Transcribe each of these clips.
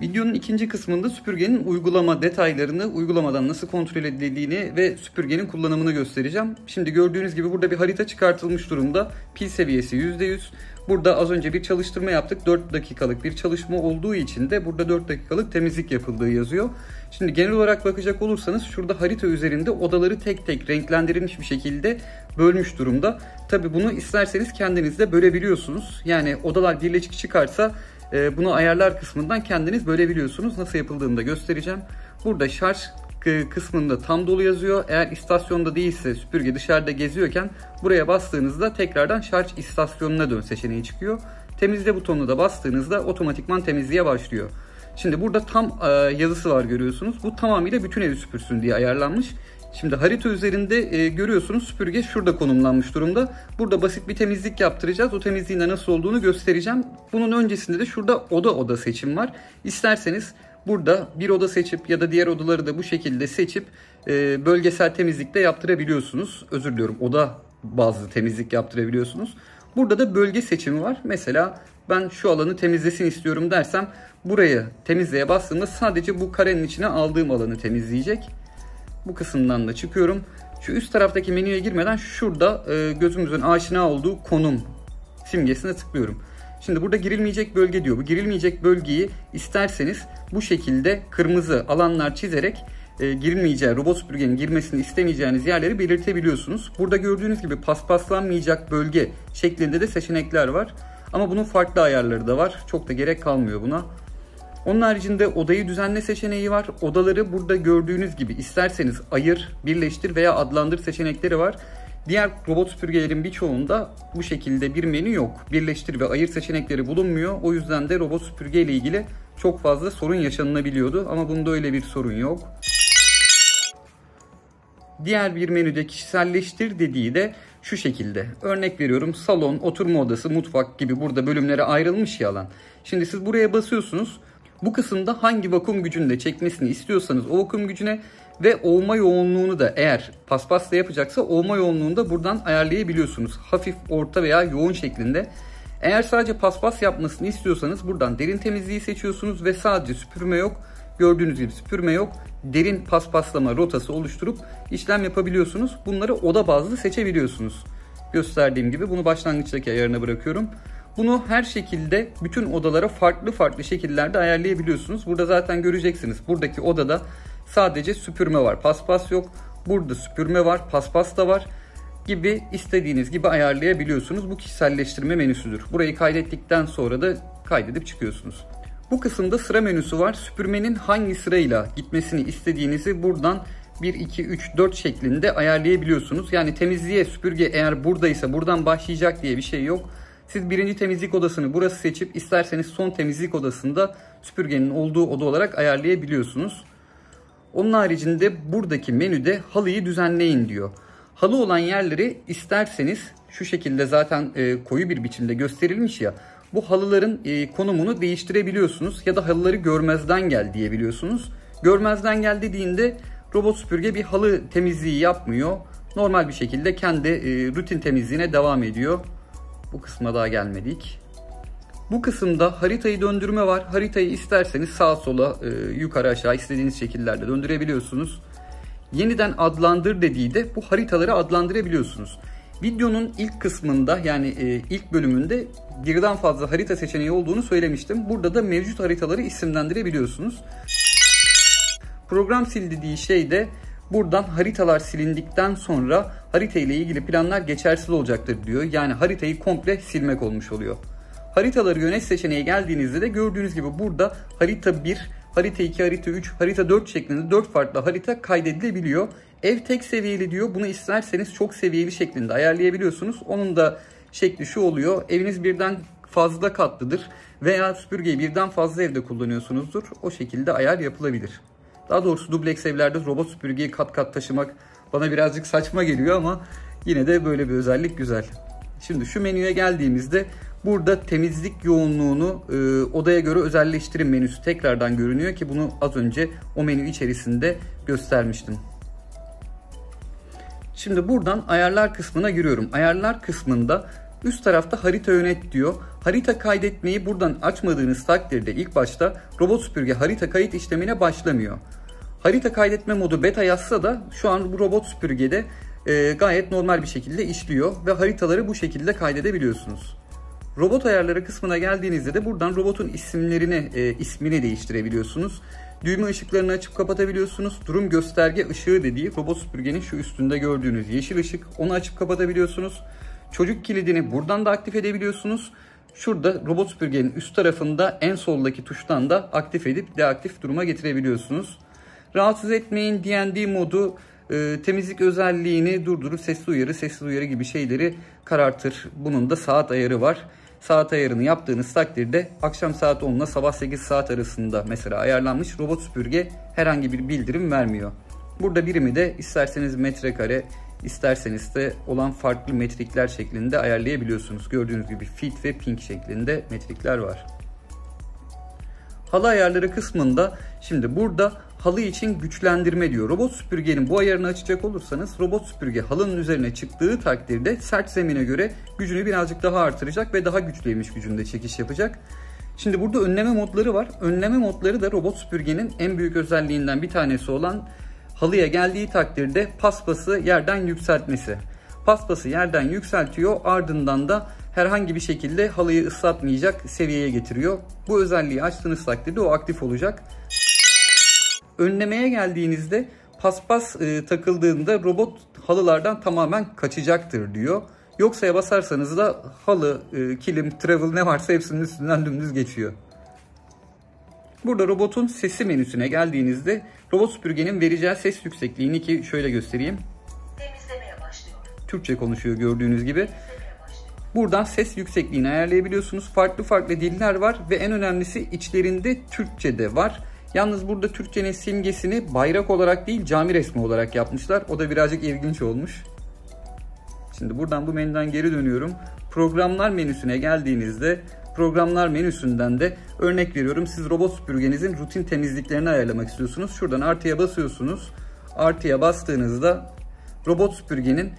Videonun ikinci kısmında süpürgenin uygulama detaylarını, uygulamadan nasıl kontrol edildiğini ve süpürgenin kullanımını göstereceğim. Şimdi gördüğünüz gibi burada bir harita çıkartılmış durumda. Pil seviyesi %100. Burada az önce bir çalıştırma yaptık. 4 dakikalık bir çalışma olduğu için de burada 4 dakikalık temizlik yapıldığı yazıyor. Şimdi genel olarak bakacak olursanız şurada harita üzerinde odaları tek tek renklendirilmiş bir şekilde bölmüş durumda. Tabi bunu isterseniz kendiniz de bölebiliyorsunuz. Yani odalar birleşik çıkarsa bunu ayarlar kısmından kendiniz bölebiliyorsunuz. Nasıl yapıldığını da göstereceğim. Burada şarj kısmında tam dolu yazıyor. Eğer istasyonda değilse süpürge dışarıda geziyorken buraya bastığınızda tekrardan şarj istasyonuna dön seçeneği çıkıyor. Temizle butonuna da bastığınızda otomatikman temizliğe başlıyor. Şimdi burada tam yazısı var görüyorsunuz. Bu tamamıyla bütün evi süpürsün diye ayarlanmış. Şimdi harita üzerinde görüyorsunuz süpürge şurada konumlanmış durumda. Burada basit bir temizlik yaptıracağız. O temizliğin de nasıl olduğunu göstereceğim. Bunun öncesinde de şurada oda seçim var. İsterseniz burada bir oda seçip ya da diğer odaları da bu şekilde seçip bölgesel temizlik de yaptırabiliyorsunuz. Özür diliyorum, oda bazlı temizlik yaptırabiliyorsunuz. Burada da bölge seçimi var. Mesela ben şu alanı temizlesin istiyorum dersem buraya temizleye bastığımda sadece bu karenin içine aldığım alanı temizleyecek. Bu kısımdan da çıkıyorum. Şu üst taraftaki menüye girmeden şurada gözümüzün aşina olduğu konum simgesine tıklıyorum. Şimdi burada girilmeyecek bölge diyor. Bu girilmeyecek bölgeyi isterseniz bu şekilde kırmızı alanlar çizerek girilmeyeceği, robot süpürgenin girmesini istemeyeceğiniz yerleri belirtebiliyorsunuz. Burada gördüğünüz gibi paspaslanmayacak bölge şeklinde de seçenekler var. Ama bunun farklı ayarları da var. Çok da gerek kalmıyor buna. Onun haricinde odayı düzenle seçeneği var. Odaları burada gördüğünüz gibi isterseniz ayır, birleştir veya adlandır seçenekleri var. Diğer robot süpürgelerin birçoğunda bu şekilde bir menü yok. Birleştir ve ayır seçenekleri bulunmuyor. O yüzden de robot süpürge ile ilgili çok fazla sorun yaşanılabiliyordu. Ama bunda öyle bir sorun yok. Diğer bir menüde kişiselleştir dediği de şu şekilde. Örnek veriyorum, salon, oturma odası, mutfak gibi burada bölümlere ayrılmış ya alan. Şimdi siz buraya basıyorsunuz. Bu kısımda hangi vakum gücünde çekmesini istiyorsanız o vakum gücüne ve ovma yoğunluğunu da eğer paspasla yapacaksa ovma yoğunluğunu da buradan ayarlayabiliyorsunuz. Hafif, orta veya yoğun şeklinde. Eğer sadece paspas yapmasını istiyorsanız buradan derin temizliği seçiyorsunuz ve sadece süpürme yok. Gördüğünüz gibi süpürme yok. Derin paspaslama rotası oluşturup işlem yapabiliyorsunuz. Bunları oda bazlı seçebiliyorsunuz. Gösterdiğim gibi bunu başlangıçtaki ayarına bırakıyorum. Bunu her şekilde bütün odalara farklı şekillerde ayarlayabiliyorsunuz. Burada zaten göreceksiniz. Buradaki odada sadece süpürme var, paspas yok. Burada süpürme var, paspas da var gibi istediğiniz gibi ayarlayabiliyorsunuz. Bu kişiselleştirme menüsüdür. Burayı kaydettikten sonra da kaydedip çıkıyorsunuz. Bu kısımda sıra menüsü var. Süpürmenin hangi sırayla gitmesini istediğinizi buradan 1, 2, 3, 4 şeklinde ayarlayabiliyorsunuz. Yani temizliğe süpürge eğer buradaysa buradan başlayacak diye bir şey yok. Siz birinci temizlik odasını burası seçip isterseniz son temizlik odasında süpürgenin olduğu oda olarak ayarlayabiliyorsunuz. Onun haricinde buradaki menüde halıyı düzenleyin diyor. Halı olan yerleri isterseniz şu şekilde zaten koyu bir biçimde gösterilmiş ya. Bu halıların konumunu değiştirebiliyorsunuz ya da halıları görmezden gel diyebiliyorsunuz. Görmezden gel dediğinde robot süpürge bir halı temizliği yapmıyor. Normal bir şekilde kendi rutin temizliğine devam ediyor. Bu kısma daha gelmedik. Bu kısımda haritayı döndürme var. Haritayı isterseniz sağa sola, yukarı aşağı istediğiniz şekillerde döndürebiliyorsunuz. Yeniden adlandır dediği de bu haritaları adlandırabiliyorsunuz. Videonun ilk kısmında yani ilk bölümünde birden fazla harita seçeneği olduğunu söylemiştim. Burada da mevcut haritaları isimlendirebiliyorsunuz. Program sil dediği şey de buradan haritalar silindikten sonra harita ile ilgili planlar geçersiz olacaktır diyor. Yani haritayı komple silmek olmuş oluyor. Haritaları yönet seçeneği geldiğinizde de gördüğünüz gibi burada harita 1, harita 2, harita 3, harita 4 şeklinde 4 farklı harita kaydedilebiliyor. Ev tek seviyeli diyor. Bunu isterseniz çok seviyeli şeklinde ayarlayabiliyorsunuz. Onun da şekli şu oluyor. Eviniz birden fazla katlıdır veya süpürgeyi birden fazla evde kullanıyorsunuzdur. O şekilde ayar yapılabilir. Daha doğrusu dubleks evlerde robot süpürgeyi kat kat taşımak bana birazcık saçma geliyor ama yine de böyle bir özellik güzel. Şimdi şu menüye geldiğimizde burada temizlik yoğunluğunu odaya göre özelleştirin menüsü tekrardan görünüyor ki bunu az önce o menü içerisinde göstermiştim. Şimdi buradan ayarlar kısmına giriyorum. Ayarlar kısmında Üst tarafta harita yönet diyor. Harita kaydetmeyi buradan açmadığınız takdirde ilk başta robot süpürge harita kayıt işlemine başlamıyor. Harita kaydetme modu beta yazsa da şu an bu robot süpürgede gayet normal bir şekilde işliyor ve haritaları bu şekilde kaydedebiliyorsunuz. Robot ayarları kısmına geldiğinizde de buradan robotun ismini değiştirebiliyorsunuz. Düğme ışıklarını açıp kapatabiliyorsunuz. Durum gösterge ışığı dediği robot süpürgenin şu üstünde gördüğünüz yeşil ışık, onu açıp kapatabiliyorsunuz. Çocuk kilidini buradan da aktif edebiliyorsunuz. Şurada robot süpürgenin üst tarafında en soldaki tuştan da aktif edip deaktif duruma getirebiliyorsunuz. Rahatsız etmeyin DND modu temizlik özelliğini durdurur, sesli uyarı gibi şeyleri karartır. Bunun da saat ayarı var. Saat ayarını yaptığınız takdirde akşam saat 10 ile sabah 8 saat arasında mesela ayarlanmış robot süpürge herhangi bir bildirim vermiyor. Burada birimi de isterseniz metrekare, isterseniz de olan farklı metrikler şeklinde ayarlayabiliyorsunuz. Gördüğünüz gibi feet ve ping şeklinde metrikler var. Halı ayarları kısmında şimdi burada halı için güçlendirme diyor. Robot süpürgenin bu ayarını açacak olursanız robot süpürge halının üzerine çıktığı takdirde sert zemine göre gücünü birazcık daha artıracak ve daha güçlüymüş gücünde çekiş yapacak. Şimdi burada önleme modları var. Önleme modları da robot süpürgenin en büyük özelliğinden bir tanesi olan halıya geldiği takdirde paspası yerden yükseltmesi. Paspası yerden yükseltiyor, ardından da herhangi bir şekilde halıyı ıslatmayacak seviyeye getiriyor. Bu özelliği açtığınız takdirde o aktif olacak. Önlemeye geldiğinizde paspas takıldığında robot halılardan tamamen kaçacaktır diyor. Yoksa'ya basarsanız da halı, kilim, travel ne varsa hepsinin üstünden dümdüz geçiyor. Burada robotun sesi menüsüne geldiğinizde robot süpürgenin vereceği ses yüksekliğini ki şöyle göstereyim. Temizlemeye başlıyor. Türkçe konuşuyor gördüğünüz gibi. Buradan ses yüksekliğini ayarlayabiliyorsunuz. Farklı diller var ve en önemlisi içlerinde Türkçe de var. Yalnız burada Türkçenin simgesini bayrak olarak değil cami resmi olarak yapmışlar. O da birazcık ilginç olmuş. Şimdi buradan bu menüden geri dönüyorum. Programlar menüsüne geldiğinizde programlar menüsünden de örnek veriyorum. Siz robot süpürgenizin rutin temizliklerini ayarlamak istiyorsunuz. Şuradan artıya basıyorsunuz. Artıya bastığınızda robot süpürgenin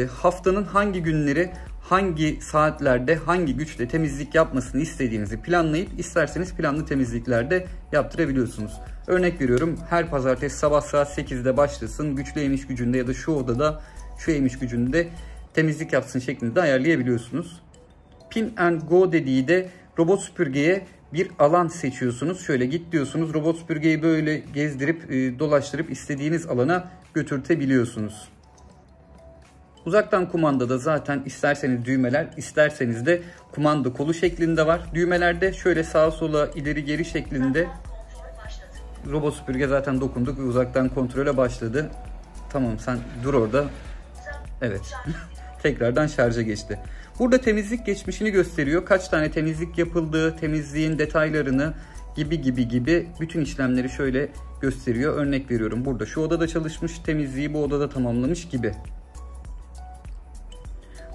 haftanın hangi günleri, hangi saatlerde, hangi güçle temizlik yapmasını istediğinizi planlayıp isterseniz planlı temizliklerde yaptırabiliyorsunuz. Örnek veriyorum, her pazartesi sabah saat 8'de başlasın, güçlü emiş gücünde ya da şu odada şu emiş gücünde temizlik yapsın şeklinde ayarlayabiliyorsunuz. Pin and go dediği de robot süpürgeye bir alan seçiyorsunuz. Şöyle git diyorsunuz, robot süpürgeyi böyle gezdirip dolaştırıp istediğiniz alana götürtebiliyorsunuz. Uzaktan kumandada zaten isterseniz düğmeler, isterseniz de kumanda kolu şeklinde var. Düğmelerde şöyle sağa sola ileri geri şeklinde. Robot süpürge zaten dokunduk ve uzaktan kontrole başladı. Tamam, sen dur orada. Evet. Tekrardan şarja geçti. Burada temizlik geçmişini gösteriyor. Kaç tane temizlik yapıldığı, temizliğin detaylarını gibi bütün işlemleri şöyle gösteriyor. Örnek veriyorum, burada şu odada çalışmış, temizliği bu odada tamamlamış gibi.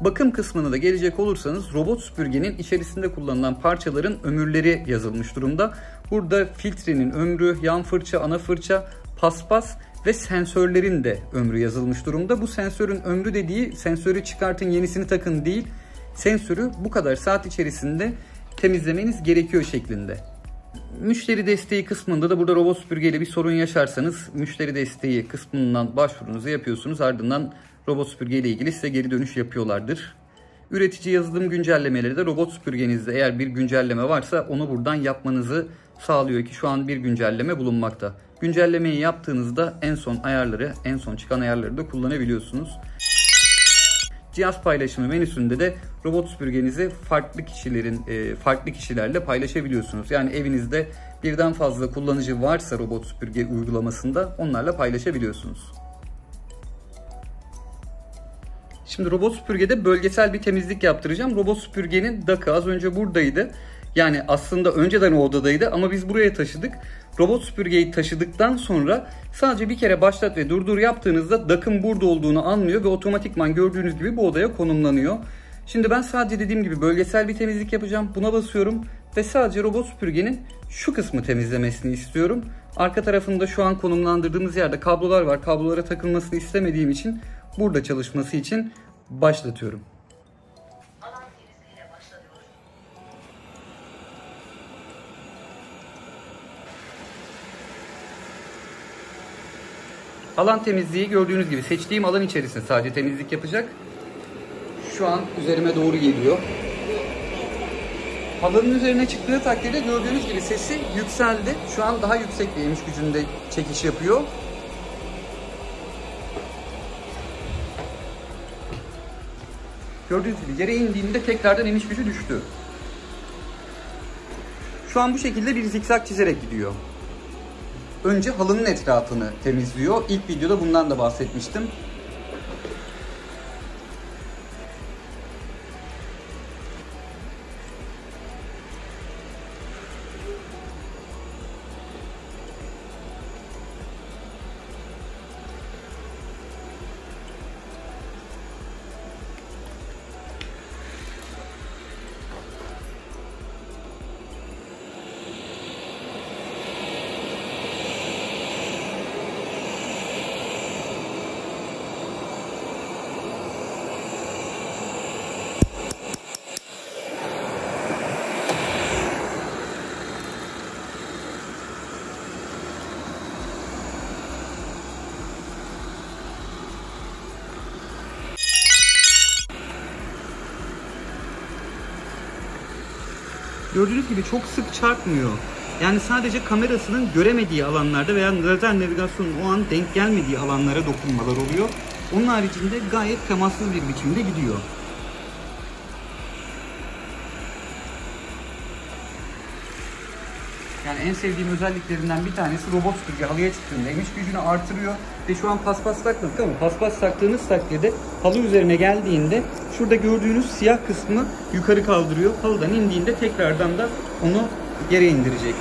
Bakım kısmına da gelecek olursanız robot süpürgenin içerisinde kullanılan parçaların ömürleri yazılmış durumda. Burada filtrenin ömrü, yan fırça, ana fırça, paspas ve sensörlerin de ömrü yazılmış durumda. Bu sensörün ömrü dediği sensörü çıkartın yenisini takın değil, sensörü bu kadar saat içerisinde temizlemeniz gerekiyor şeklinde. Müşteri desteği kısmında da burada robot süpürgeyle bir sorun yaşarsanız müşteri desteği kısmından başvurunuzu yapıyorsunuz. Ardından robot süpürge ile ilgili size geri dönüş yapıyorlardır. Üretici yazılım güncellemeleri de robot süpürgenizde eğer bir güncelleme varsa onu buradan yapmanızı sağlıyor ki şu an bir güncelleme bulunmakta. Güncellemeyi yaptığınızda en son ayarları, en son çıkan ayarları da kullanabiliyorsunuz. Cihaz paylaşımı menüsünde de robot süpürgenizi farklı kişilerle paylaşabiliyorsunuz. Yani evinizde birden fazla kullanıcı varsa robot süpürge uygulamasında onlarla paylaşabiliyorsunuz. Şimdi robot süpürgede bölgesel bir temizlik yaptıracağım. Robot süpürgenin DAK'ı az önce buradaydı. Yani aslında önceden o odadaydı ama biz buraya taşıdık. Robot süpürgeyi taşıdıktan sonra sadece bir kere başlat ve durdur yaptığınızda DAK'ın burada olduğunu anlıyor ve otomatikman gördüğünüz gibi bu odaya konumlanıyor. Şimdi ben sadece dediğim gibi bölgesel bir temizlik yapacağım. Buna basıyorum ve sadece robot süpürgenin şu kısmı temizlemesini istiyorum. Arka tarafında şu an konumlandırdığımız yerde kablolar var. Kablolara takılmasını istemediğim için burada çalışması için başlatıyorum. Alan Alan temizliği gördüğünüz gibi seçtiğim alan içerisinde sadece temizlik yapacak. Şu an üzerime doğru geliyor. Halının üzerine çıktığı takdirde gördüğünüz gibi sesi yükseldi. Şu an daha yüksek bir emiş gücünde çekiş yapıyor. Gördüğünüz gibi yere indiğinde tekrardan emiş gücü düştü. Şu an bu şekilde bir zikzak çizerek gidiyor. Önce halının etrafını temizliyor. İlk videoda bundan da bahsetmiştim. Gördüğünüz gibi çok sık çarpmıyor. Yani sadece kamerasının göremediği alanlarda veya lazer navigasyonun o an denk gelmediği alanlara dokunmalar oluyor. Onun haricinde gayet temassız bir biçimde gidiyor. Yani en sevdiğim özelliklerinden bir tanesi robot süpürge halıya çıktığında emiş gücünü artırıyor. Ve şu an paspas takmadık ama paspas taktığınız takdirde halı üzerine geldiğinde şurada gördüğünüz siyah kısmı yukarı kaldırıyor. Halıdan indiğinde tekrardan da onu yere indirecek.